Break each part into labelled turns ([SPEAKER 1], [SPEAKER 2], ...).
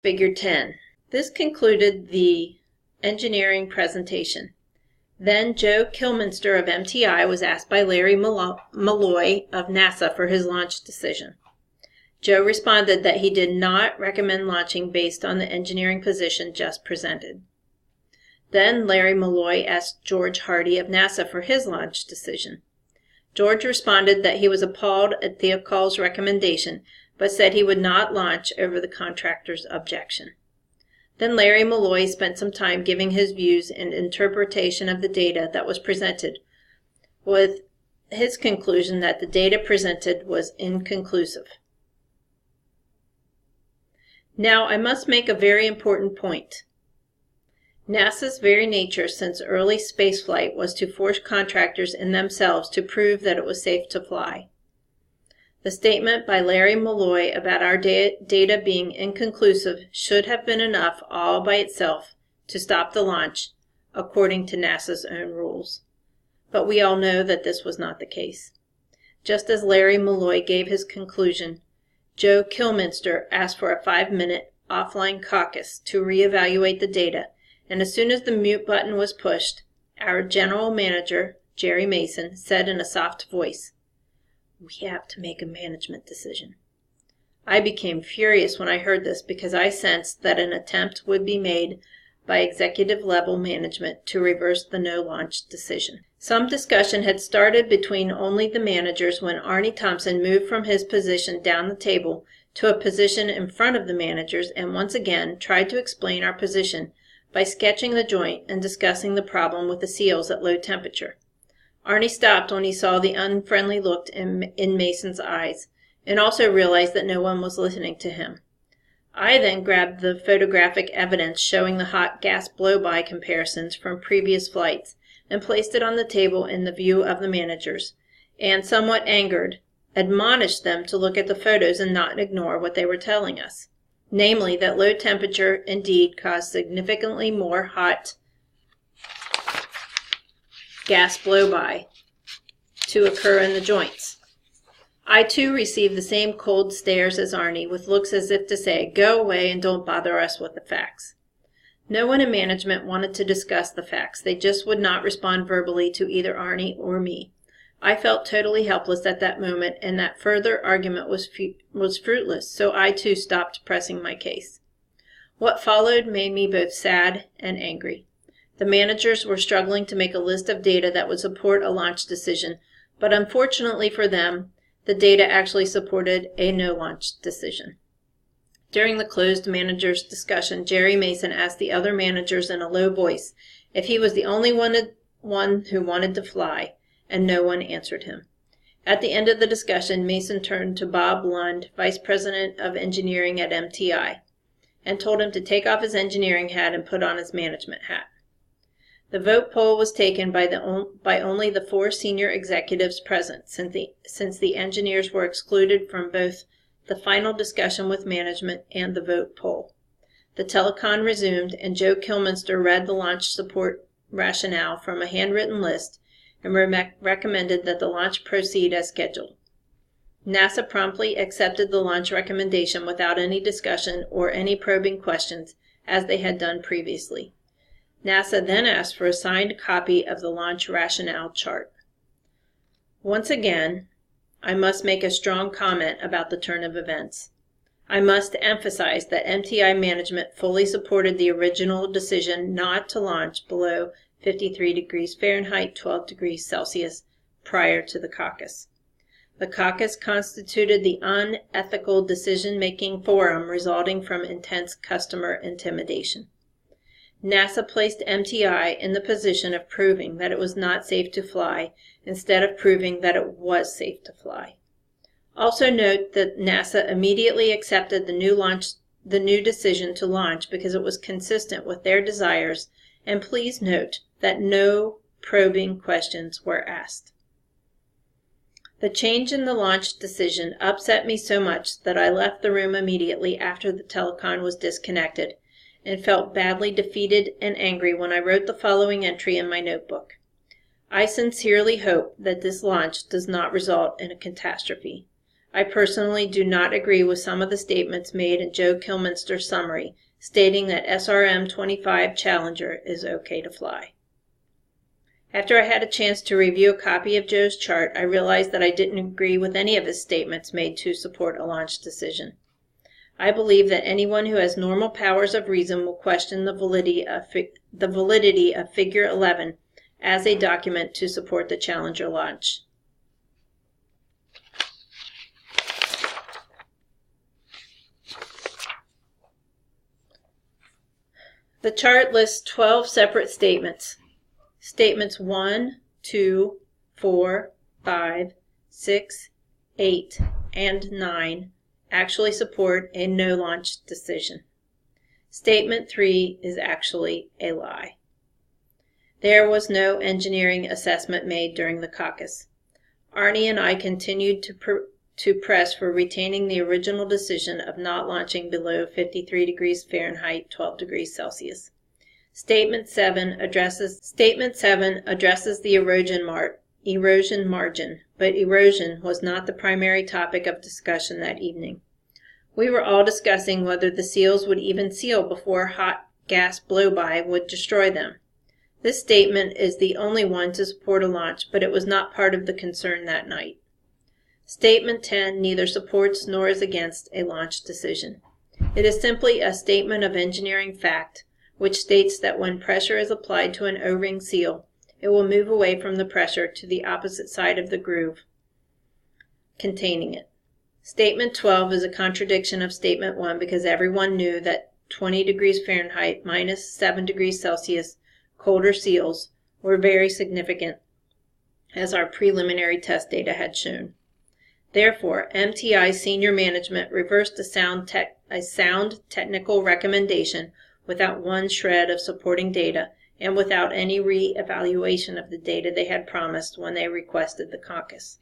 [SPEAKER 1] Figure 10. This concluded the engineering presentation. Then Joe Kilminster of MTI was asked by Larry Malloy of NASA for his launch decision. Joe responded that he did not recommend launching based on the engineering position just presented. Then Larry Malloy asked George Hardy of NASA for his launch decision. George responded that he was appalled at Teleconn's recommendation, but said he would not launch over the contractor's objection. Then Larry Malloy spent some time giving his views and interpretation of the data that was presented, with his conclusion that the data presented was inconclusive. Now I must make a very important point. NASA's very nature since early spaceflight was to force contractors and themselves to prove that it was safe to fly. The statement by Larry Malloy about our data being inconclusive should have been enough all by itself to stop the launch, according to NASA's own rules. But we all know that this was not the case. Just as Larry Malloy gave his conclusion, Joe Kilminster asked for a 5-minute offline caucus to reevaluate the data, and as soon as the mute button was pushed, our general manager, Jerry Mason, said in a soft voice, "We have to make a management decision." I became furious when I heard this because I sensed that an attempt would be made by executive-level management to reverse the no-launch decision. Some discussion had started between only the managers when Arnie Thompson moved from his position down the table to a position in front of the managers and once again tried to explain our position by sketching the joint and discussing the problem with the seals at low temperature. Arnie stopped when he saw the unfriendly look in Mason's eyes, and also realized that no one was listening to him. I then grabbed the photographic evidence showing the hot gas blow-by comparisons from previous flights and placed it on the table in the view of the managers, and, somewhat angered, admonished them to look at the photos and not ignore what they were telling us, namely that low temperature indeed caused significantly more hot gas blow-by to occur in the joints. I too received the same cold stares as Arnie, with looks as if to say, "Go away and don't bother us with the facts." No one in management wanted to discuss the facts. They just would not respond verbally to either Arnie or me. I felt totally helpless at that moment, and that further argument was fruitless, so I too stopped pressing my case. What followed made me both sad and angry. The managers were struggling to make a list of data that would support a launch decision, but unfortunately for them, the data actually supported a no-launch decision. During the closed managers' discussion, Jerry Mason asked the other managers in a low voice if he was the only one who wanted to fly, and no one answered him. At the end of the discussion, Mason turned to Bob Lund, Vice President of Engineering at MTI, and told him to take off his engineering hat and put on his management hat. The vote poll was taken by only the 4 senior executives present, since the engineers were excluded from both the final discussion with management and the vote poll. The Telecon resumed, and Joe Kilminster read the launch support rationale from a handwritten list and recommended that the launch proceed as scheduled. NASA promptly accepted the launch recommendation without any discussion or any probing questions, as they had done previously. NASA then asked for a signed copy of the launch rationale chart. Once again, I must make a strong comment about the turn of events. I must emphasize that MTI management fully supported the original decision not to launch below 53 degrees Fahrenheit, 12 degrees Celsius prior to the caucus. The caucus constituted the unethical decision-making forum resulting from intense customer intimidation. NASA placed MTI in the position of proving that it was not safe to fly instead of proving that it was safe to fly. Also note that NASA immediately accepted the new decision to launch because it was consistent with their desires, and please note that no probing questions were asked. The change in the launch decision upset me so much that I left the room immediately after the Telecon was disconnected, and felt badly defeated and angry when I wrote the following entry in my notebook. I sincerely hope that this launch does not result in a catastrophe. I personally do not agree with some of the statements made in Joe Kilminster's summary, stating that SRM-25 Challenger is okay to fly. After I had a chance to review a copy of Joe's chart, I realized that I didn't agree with any of his statements made to support a launch decision. I believe that anyone who has normal powers of reason will question the validity of Figure 11 as a document to support the Challenger launch. The chart lists 12 separate statements. Statements 1, 2, 4, 5, 6, 8, and 9 actually support a no launch decision. Statement 3 is actually a lie. There was no engineering assessment made during the caucus. Arnie and I continued to press for retaining the original decision of not launching below 53 degrees Fahrenheit, 12 degrees Celsius. Statement 7 addresses the erosion margin, but erosion was not the primary topic of discussion that evening. We were all discussing whether the seals would even seal before hot gas blow-by would destroy them. This statement is the only one to support a launch, but it was not part of the concern that night. Statement 10 neither supports nor is against a launch decision. It is simply a statement of engineering fact, which states that when pressure is applied to an O-ring seal, it will move away from the pressure to the opposite side of the groove containing it. Statement 12 is a contradiction of Statement 1 because everyone knew that 20 degrees Fahrenheit minus 7 degrees Celsius colder seals were very significant, as our preliminary test data had shown. Therefore, MTI senior management reversed a sound technical recommendation without one shred of supporting data and without any re-evaluation of the data they had promised when they requested the caucus.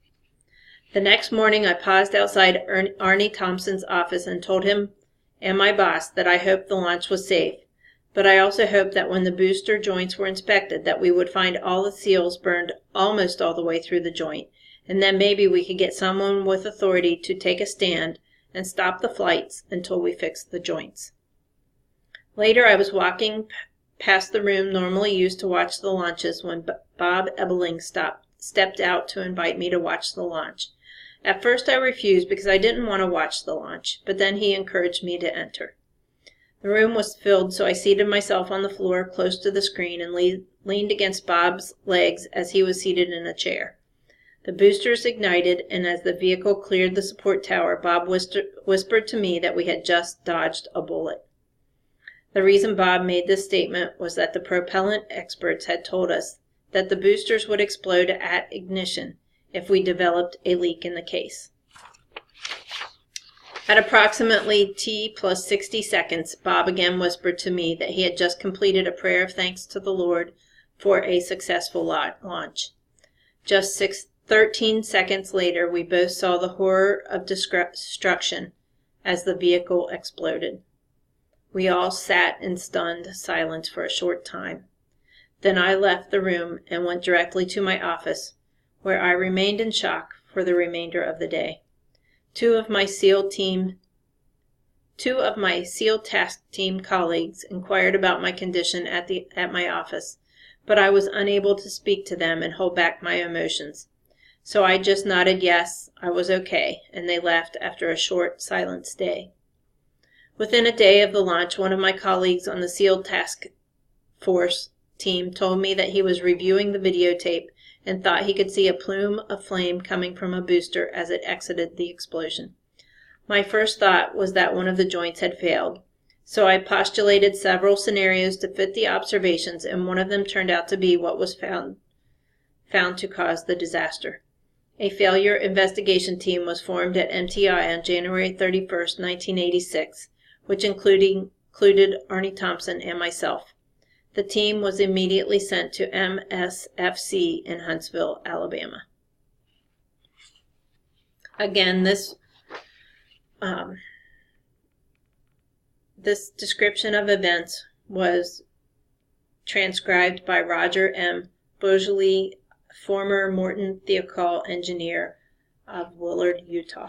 [SPEAKER 1] The next morning I paused outside Arnie Thompson's office and told him and my boss that I hoped the launch was safe, but I also hoped that when the booster joints were inspected that we would find all the seals burned almost all the way through the joint, and then maybe we could get someone with authority to take a stand and stop the flights until we fixed the joints. Later I was walking past the room normally used to watch the launches when Bob Ebeling stepped out to invite me to watch the launch. At first I refused because I didn't want to watch the launch, but then he encouraged me to enter. The room was filled, so I seated myself on the floor close to the screen and leaned against Bob's legs as he was seated in a chair. The boosters ignited, and as the vehicle cleared the support tower, Bob whispered to me that we had just dodged a bullet. The reason Bob made this statement was that the propellant experts had told us that the boosters would explode at ignition if we developed a leak in the case. At approximately T plus 60 seconds, Bob again whispered to me that he had just completed a prayer of thanks to the Lord for a successful launch. Just 13 seconds later, we both saw the horror of destruction as the vehicle exploded. We all sat in stunned silence for a short time. Then I left the room and went directly to my office, where I remained in shock for the remainder of the day. Two of my SEAL task team colleagues inquired about my condition at my office, but I was unable to speak to them and hold back my emotions. So I just nodded yes, I was okay, and they left after a short, silent stay. Within a day of the launch, one of my colleagues on the SEAL task force team told me that he was reviewing the videotape and thought he could see a plume of flame coming from a booster as it exited the explosion. My first thought was that one of the joints had failed, so I postulated several scenarios to fit the observations, and one of them turned out to be what was found to cause the disaster. A failure investigation team was formed at MTI on January 31, 1986, which included Arnie Thompson and myself. The team was immediately sent to MSFC in Huntsville, Alabama. Again, this description of events was transcribed by Roger M. Beaujolais, former Morton Thiokol engineer of Willard, Utah.